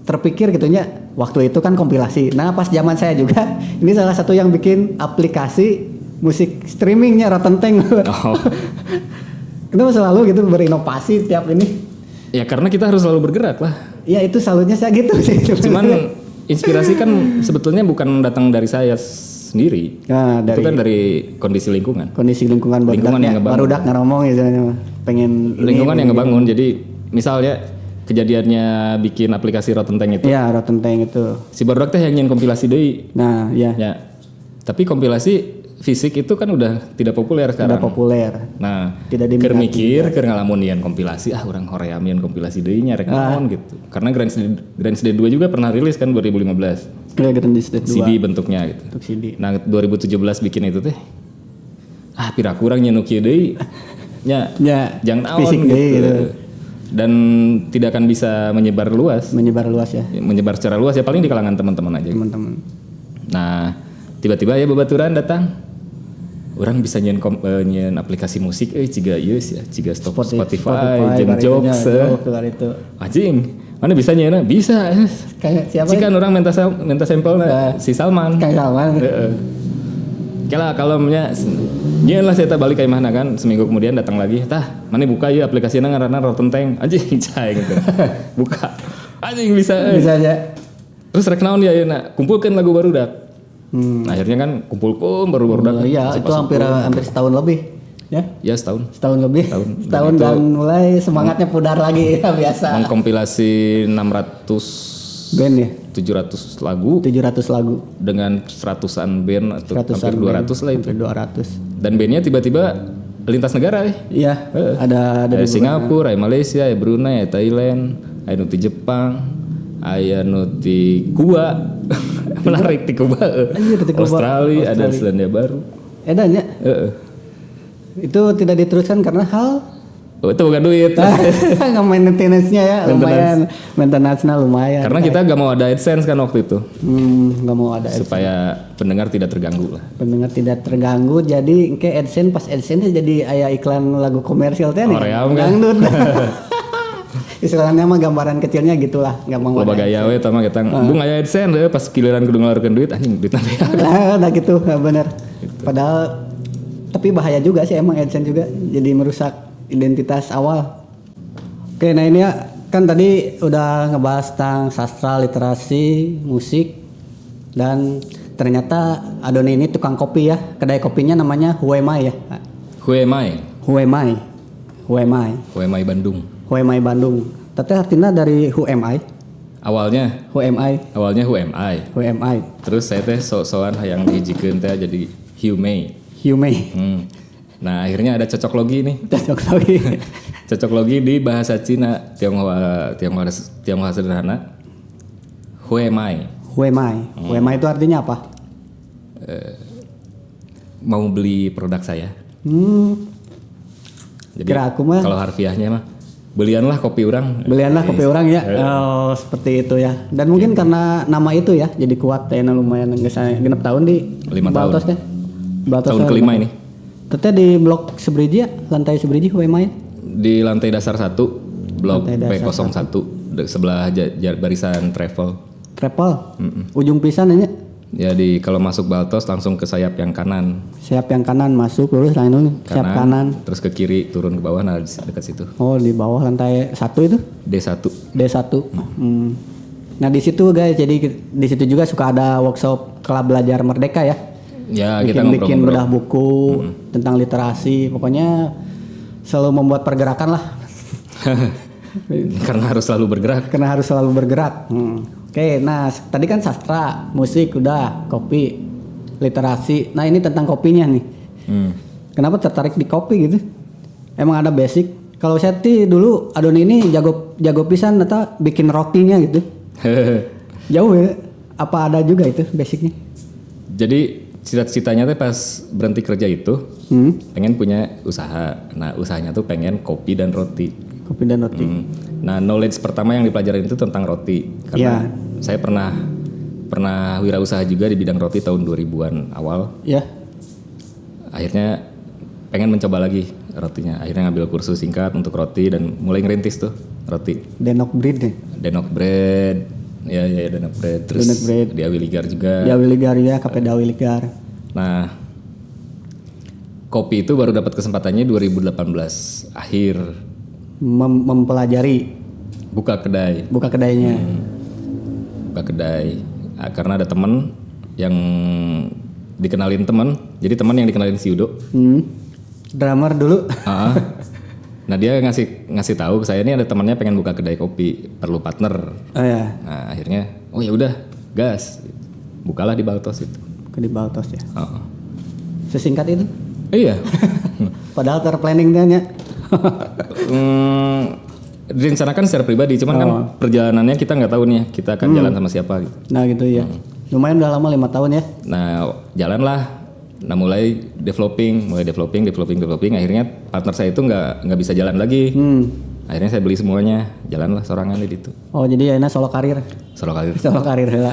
terpikir gitunya waktu itu kan kompilasi. Nah, pas zaman saya juga ini salah satu yang bikin aplikasi musik streamingnya Rotten Tank. Oh. Kenapa selalu gitu berinovasi tiap ini? Ya karena kita harus selalu bergerak lah. Iya, itu selalunya saya gitu sih. Cuman inspirasi kan sebetulnya bukan datang dari saya sendiri. Nah, itu kan dari kondisi lingkungan. Yang barudak ngomong gitu, pengen lingkungan yang ngebangun. Jadi misalnya kejadiannya bikin aplikasi Rotten Tank itu. Iya, Rotten Tank itu. Si barudak teh yang nyin kompilasi deui. Nah, iya. Ya. Tapi kompilasi fisik itu kan udah tidak populer sekarang. Tidak populer. Nah, tidak keur mikir, keur ngalamun nian kompilasi, urang hoream nian kompilasi deui nya rek naon gitu. Karena Grunge Day 2 juga pernah rilis kan 2015. Grunge Day 2. CD bentuknya gitu. Untuk CD. Nah, 2017 bikin itu teh. Pira kurang nya nu kieu deui. Nya jang naon gitu. Dan tidak akan bisa menyebar luas ya. Menyebar secara luas ya, paling di kalangan teman-teman aja. Nah, tiba-tiba ya babaturan datang. Orang bisa nyen aplikasi musik ciga ieu ya, ciga Spotify jeung Jobs. Anjing, mana bisa nyen? Bisa. Kayak siapa? Cikan orang minta sampelna si Salman. Kayak Salman. Kala kalau nyen lah saya balik ka imahna kan, seminggu kemudian datang lagi, tah mana buka ieu aplikasina ngaranna Rotten Tank. Anjing cai gitu. Buka. Anjing bisa aja. Terus rek naon ya ayeuna? Kumpulkeun lagu barudak. Akhirnya kan kumpulkan baru-baru iya, itu hampir setahun lebih. Ya setahun lebih. Setahun dan mulai semangatnya pudar lagi ya biasa. Mengkompilasi 600 band ya. 700 lagu dengan 100-an band atau hampir 200 lah itu. 200. Dan bandnya tiba-tiba lintas negara Iya. Ada dari Singapura, Malaysia, Brunei, Thailand, aya nu ti Jepang, aya nu ti Kuba. Menarik di Kuba. Australia, ada Selandia Baru. Edanya. Itu tidak diteruskan karena hal itu bukan duit. Nggak maintenance-nya ya, lumayan. Maintenance-nya lumayan. Karena kita nggak mau ada AdSense kan waktu itu. Nggak mau ada AdSense. Supaya pendengar tidak terganggu lah. Pendengar tidak terganggu, jadi kayak AdSense pas AdSense jadi aya iklan lagu komersial teh nih. Dangdut. Istilahnya mah gambaran kecilnya gitulah, nggak mau. Loba gaya we tama kita. Bung aya AdSense pas giliran kudu ngeluarkeun duit anjing duit nabe. Nah, gitu, bener. Padahal tapi bahaya juga sih emang AdSense juga, jadi merusak identitas awal. Oke, nah ini ya kan tadi udah ngebahas tentang sastra, literasi, musik, dan ternyata Adoni ini tukang kopi ya. Kedai kopinya namanya Huemai ya. Huemai Bandung. Huemai Bandung. Tapi artinya dari Who am I? Awalnya Who am I. Terus saya teh sok-sokan hayang dihijikeun teh jadi Humei. Nah, akhirnya ada cocok logi nih. Cocok logi di bahasa Cina, Tionghoa sederhana. Who am I? Who am I itu artinya apa? Mau beli produk saya. Jadi kalau harfiahnya mah belianlah kopi orang ya. Oh, seperti itu ya. Dan mungkin karena nama itu ya jadi kuat ya, lumayan geus genep tahun di 5 tahun. tahun kelima ini. Teteh di blok Sebriji ya, lantai Sebriji main? Di lantai dasar 1, blok Lantai P01, sebelah barisan travel. Travel. Ujung pisan aja. Ya kalau masuk Baltos langsung ke sayap yang kanan. Sayap yang kanan masuk lurus lain sayap kanan. Terus ke kiri turun ke bawah, nah dekat situ. Oh, di bawah lantai 1 itu? D1. D1. Nah, di situ guys, jadi di situ juga suka ada workshop Kelas Belajar Merdeka ya. Ya, kita bikin ngobrol-ngobrol bedah buku tentang literasi, pokoknya selalu membuat pergerakan lah. Karena harus selalu bergerak. Oke, nah tadi kan sastra, musik udah, kopi, literasi. Nah ini tentang kopinya nih. Kenapa tertarik di kopi gitu? Emang ada basic? Kalau saya dulu Adoni ini jago pisan atau bikin rotinya gitu. Jauh ya? Apa ada juga itu basicnya? Jadi cita-citanya tuh pas berhenti kerja itu pengen punya usaha. Nah usahanya tuh pengen kopi dan roti. Kopi dan roti. Nah knowledge pertama yang dipelajarin itu tentang roti. Karena saya pernah wirausaha juga di bidang roti tahun 2000-an awal. Ya. Akhirnya pengen mencoba lagi rotinya. Akhirnya ngambil kursus singkat untuk roti dan mulai ngerintis tuh roti. Denok Bread deh. Denok Bread. Ya Denok Bread. Terus Denok Bread. di Awiligar juga. Di Awiligar ya, Kafe Awiligar. Nah, kopi itu baru dapat kesempatannya 2018 akhir. Mempelajari. Buka kedai. Buka kedainya. Buka kedai. Nah, karena ada teman yang dikenalin teman. Jadi teman yang dikenalin si Yudo. Drummer dulu. Nah dia ngasih tahu ke saya, ini ada temannya pengen buka kedai kopi, perlu partner. Oh ya. Nah akhirnya, oh ya udah, gas. Bukalah di Baltos itu. Di Baltos ya. Sesingkat itu? Iya. Padahal terplanning dia nya. Direncanakan secara pribadi, cuman kan perjalanannya kita nggak tahu nih, kita akan jalan sama siapa gitu. Nah gitu ya. Lumayan udah lama 5 tahun ya. Nah jalanlah. Nah mulai developing, akhirnya partner saya itu nggak bisa jalan lagi. Akhirnya saya beli semuanya, jalanlah sorangan di itu. Oh jadi ya solo karir. Solo karir. Solo karir lah.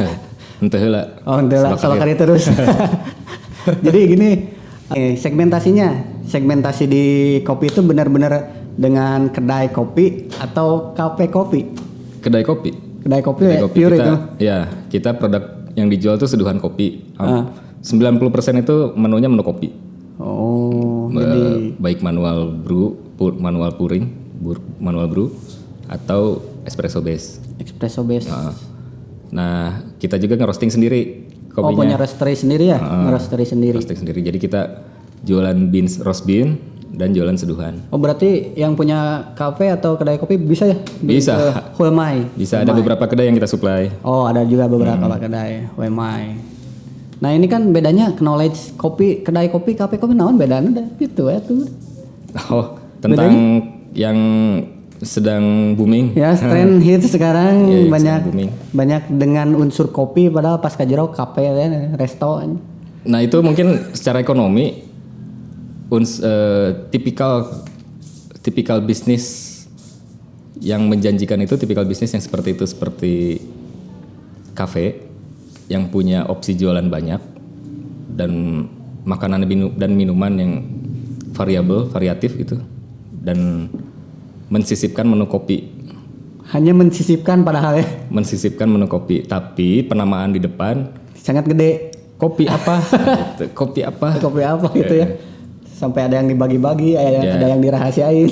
Ente heula. Oh ente lah, solo karir terus. Jadi gini, segmentasi di kopi itu benar-benar dengan kedai kopi atau kafe kopi? Kedai kopi. Kedai kopi ya, pure kita, itu. Ya, kita produk yang dijual tuh seduhan kopi. 90% itu menunya menu kopi. Oh, jadi baik manual brew atau espresso base. Espresso base. Nah, kita juga ngerosting sendiri kopinya. Oh, punya roastery sendiri ya? Ngeroastery sendiri. Roasting sendiri. Jadi kita jualan roast bean dan jualan seduhan. Oh, berarti yang punya kafe atau kedai kopi bisa ya? Bisa. Huemai. Bisa, ada beberapa kedai yang kita supply. Oh, ada juga beberapa kedai Huemai. Nah ini kan bedanya knowledge kopi, kedai kopi, kafe kopi, naon bedanya dah gitu ya tuh. Oh, tentang bedanya? Yang sedang booming. Ya, trend hit sekarang booming. banyak dengan unsur kopi padahal pas kajero kafe ya, resto. Nah, itu mungkin secara ekonomi tipikal bisnis yang menjanjikan itu tipikal bisnis yang seperti itu, seperti kafe yang punya opsi jualan banyak dan makanan dan minuman yang variatif gitu, dan mensisipkan menu kopi. Hanya mensisipkan padahal ya. Mensisipkan menu kopi, tapi penamaan di depan sangat gede. Kopi apa? Gitu. Kopi apa? Kopi apa gitu ya. Sampai ada yang dibagi-bagi, ada yang dirahasiain.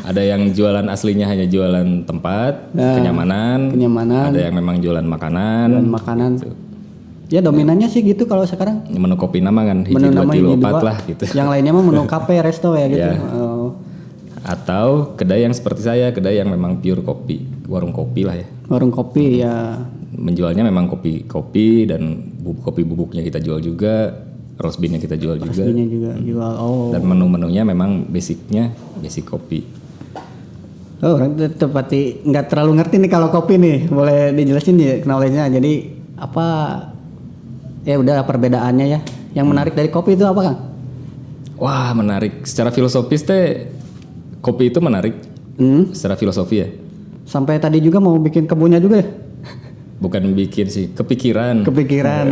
Ada yang jualan aslinya hanya jualan tempat, kenyamanan. Ada yang memang jualan makanan. Gitu. Ya dominannya sih gitu kalau sekarang. Menu kopi nama kan, hiji 2 kilo 4 lah gitu. Yang lainnya mah menu kafe, resto ya gitu. Atau kedai yang seperti saya, kedai yang memang pure kopi, warung kopi lah ya. Warung kopi ya. Menjualnya memang kopi dan kopi bubuknya kita jual juga. Roast bean-nya kita jual juga. Roast bean-nya juga jual. Oh. Dan menu-menunya memang basic kopi. Oh, tepati nggak terlalu ngerti nih kalau kopi nih. Boleh dijelasin ya knowledge-nya. Jadi apa ya udah perbedaannya ya. Yang menarik dari kopi itu apa, Kang? Wah, menarik. Secara filosofis teh kopi itu menarik. Secara filosofi ya. Sampai tadi juga mau bikin kebunnya juga ya? Bukan bikin sih, kepikiran. Kepikiran.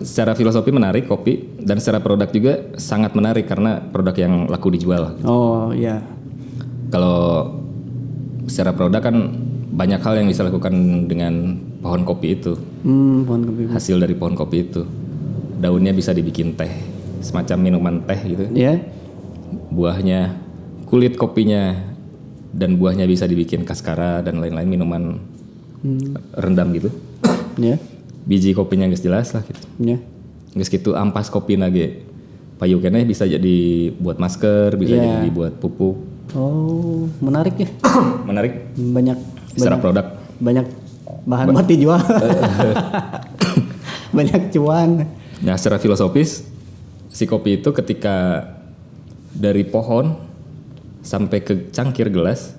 Secara filosofi menarik kopi, dan secara produk juga sangat menarik karena produk yang laku dijual. Oh iya. Kalau secara produk kan banyak hal yang bisa lakukan dengan pohon kopi itu. Pohon kopi. Hasil dari pohon kopi itu, daunnya bisa dibikin teh, semacam minuman teh gitu. Iya. Buahnya, kulit kopinya, dan buahnya bisa dibikin kaskara dan lain-lain minuman rendam gitu. Iya. Biji kopinya geus jelas lah gitu. Iya. Geus kitu ampas kopi nage payu keneh bisa jadi buat masker, bisa jadi buat pupuk. Oh, menarik ya. Menarik. Banyak Secara produk. Banyak bahan buat dijual. Banyak cuan. Nah, secara filosofis si kopi itu ketika dari pohon sampai ke cangkir gelas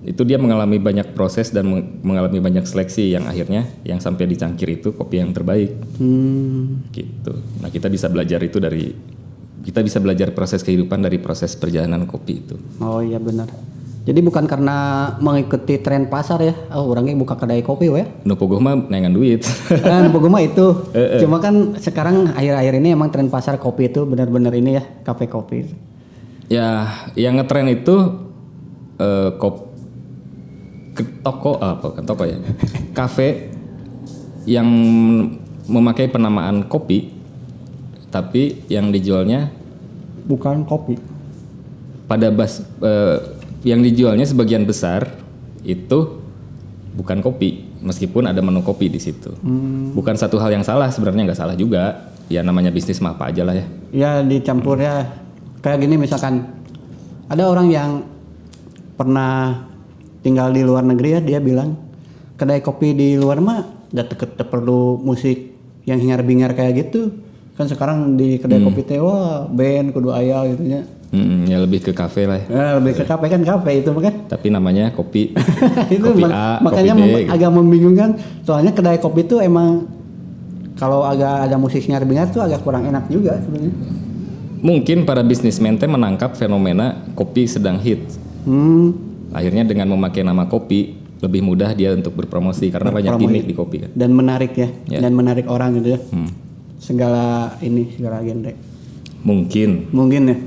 itu dia mengalami banyak proses dan mengalami banyak seleksi yang akhirnya yang sampai di cangkir itu kopi yang terbaik. Gitu. Nah, kita bisa belajar proses kehidupan dari proses perjalanan kopi itu. Oh iya benar. Jadi bukan karena mengikuti tren pasar ya. Oh, orangnya buka kedai kopi we. Nu pogoh mah nengan duit. Kan pogoh mah itu. Cuma kan sekarang akhir-akhir ini emang tren pasar kopi itu benar-benar ini ya, kafe kopi. Ya, yang ngetren itu kafe yang memakai penamaan kopi, tapi yang dijualnya bukan kopi. Yang dijualnya sebagian besar itu bukan kopi, meskipun ada menu kopi di situ. Bukan satu hal yang salah, sebenarnya nggak salah juga. Ya namanya bisnis mah apa aja lah ya. Ya dicampur ya. Kayak gini misalkan ada orang yang pernah tinggal di luar negeri ya, dia bilang kedai kopi di luar mah gak perlu musik yang hingar-bingar kayak gitu. Kan sekarang di kedai kopi teh wah band kudu aya gitu nya. Ya lebih ke kafe lah ya. Lebih ke kafe kan itu mah kan. Tapi namanya kopi. Itu kopi A, makanya kopi B, agak membingungkan. Soalnya kedai kopi itu emang kalau agak ada musik hingar-bingar tuh agak kurang enak juga sebenarnya. Mungkin para bisnismen teh menangkap fenomena kopi sedang hits. Akhirnya dengan memakai nama kopi lebih mudah dia untuk berpromosi karena banyak gimmick di kopi kan. Dan menarik ya, dan menarik orang gitu ya. Segala genre. Mungkin ya.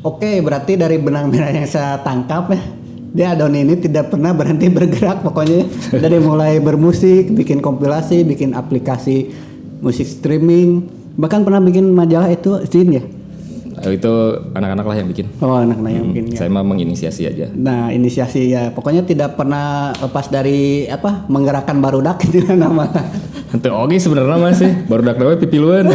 Oke, berarti dari benang merah yang saya tangkap ya, dia Adoni ini tidak pernah berhenti bergerak pokoknya. Dari mulai bermusik, bikin kompilasi, bikin aplikasi musik streaming, bahkan pernah bikin majalah itu Zin ya. Itu anak-anak lah yang bikin. Oh, anak-anak yang bikin ya. Saya mah menginisiasi aja. Nah, inisiasi ya. Pokoknya tidak pernah lepas dari menggerakkan barudak itu nama. Henteu oge sebenarnya mah sih. Barudak we pipiluan.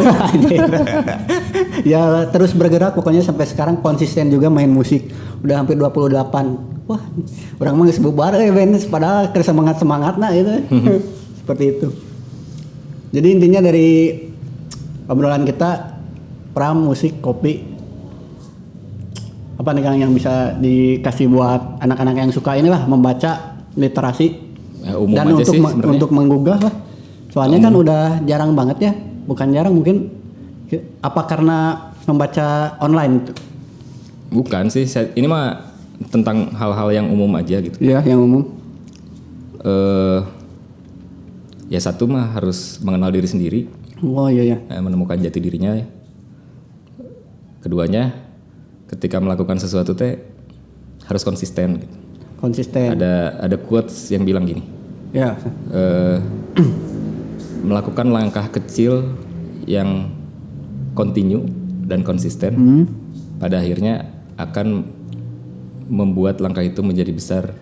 Ya terus bergerak pokoknya sampai sekarang konsisten juga main musik. Udah hampir 28. Wah, orang mah geus bubar Ben padahal keur semangat-semangatna gitu. Seperti itu. Jadi intinya dari obrolan kita Pram, musik, kopi, apa nih Kang yang bisa dikasih buat anak-anak yang suka inilah membaca literasi dan untuk menggugah lah. Soalnya kan udah jarang banget ya, bukan jarang mungkin. Apa karena membaca online itu? Bukan sih, ini mah tentang hal-hal yang umum aja gitu. Iya, yang umum. Ya satu mah harus mengenal diri sendiri. Oh iya. Menemukan jati dirinya ya. Keduanya, ketika melakukan sesuatu teh harus konsisten. Gitu. Konsisten. Ada quotes yang bilang gini. Ya. Melakukan langkah kecil yang continue dan konsisten, pada akhirnya akan membuat langkah itu menjadi besar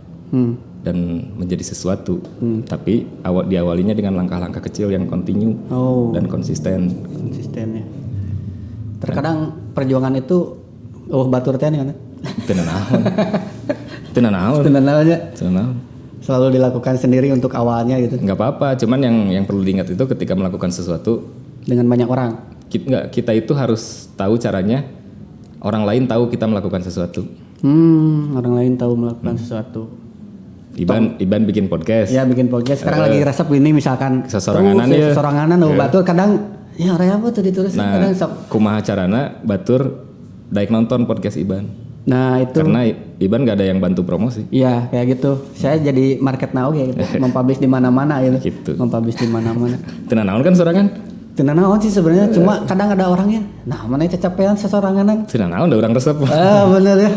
dan menjadi sesuatu. Tapi diawalinya dengan langkah-langkah kecil yang continue dan konsisten. Konsisten ya. Terkadang perjuangan itu batur teh kan. Tenan. Selalu dilakukan sendiri untuk awalnya gitu. Enggak apa-apa, cuman yang perlu diingat itu ketika melakukan sesuatu dengan banyak orang. Kita itu harus tahu caranya. Orang lain tahu kita melakukan sesuatu. Orang lain tahu melakukan sesuatu. Iban bikin podcast. Ya bikin podcast. Sekarang lagi resep ini misalkan. Sosoranganan batur kadang. Ya raya apa tuh ditulis kadang sok. Kumaha carana batur daek nonton podcast Iban. Nah itu. Karena Iban gak ada yang bantu promosi. Iya kayak gitu. Saya jadi market now kayak gitu. Mempublish di mana-mana gitu. Gitu. Mempublish di mana-mana. Tenan naon kan sorangan? Tenan naon sih sebenarnya. Cuma kadang ada orangnya. Nah mana cacapean sesoranganan. Tenan naon ada orang resep. Bener ya.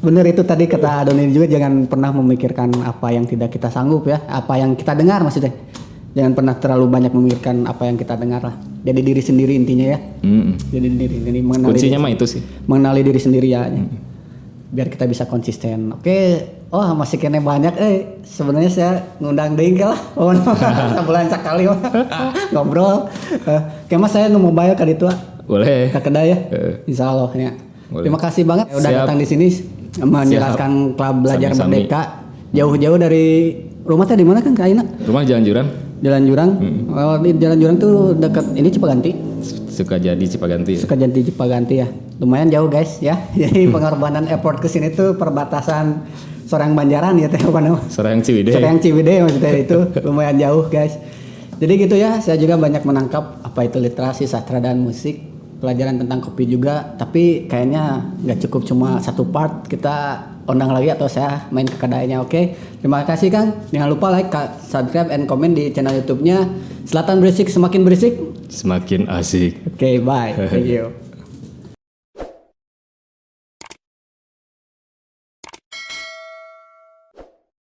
Bener itu tadi kata Adoni juga, jangan pernah memikirkan apa yang tidak kita sanggup ya. Apa yang kita dengar maksudnya. Jangan pernah terlalu banyak memikirkan apa yang kita dengar lah. Jadi diri sendiri intinya ya. Jadi diri sendiri, mengenali Kuncinya diri, mah itu sih. mengenali diri sendiri ya. Biar kita bisa konsisten. Oke, masih kene banyak. Sebenarnya saya ngundang deing lah. Sebulan sekali mah ngobrol. Kayaknya saya nu mobile ka ditu. Boleh. Ke kedai ya. Insya Allah ya. Boleh. Terima kasih banget udah Siap. datang di sini menjelaskan Klub Belajar Sami-sami. Merdeka. Jauh-jauh dari rumahnya di mana kan Kak Aina? Rumah Jalan Jurang. Jalan Jurang. Oh, di Jalan Jurang tuh dekat ini Cipaganti. Sukajadi Cipaganti. Sukajadi Cipaganti ya. Lumayan jauh guys ya. Jadi pengorbanan effort ke sini tuh perbatasan Soreang Banjaran ya teh apa namanya? Soreang Ciwidey. Soreang Ciwidey maksudnya itu lumayan jauh guys. Jadi gitu ya, saya juga banyak menangkap apa itu literasi, sastra dan musik, pelajaran tentang kopi juga. Tapi kayaknya nggak cukup cuma satu part, kita undang lagi atau saya main ke kedainya. Oke, terima kasih Kang. Jangan lupa like, subscribe, and comment di channel YouTube-nya Selatan Berisik Semakin Berisik. Semakin asik. Oke, bye. Thank you.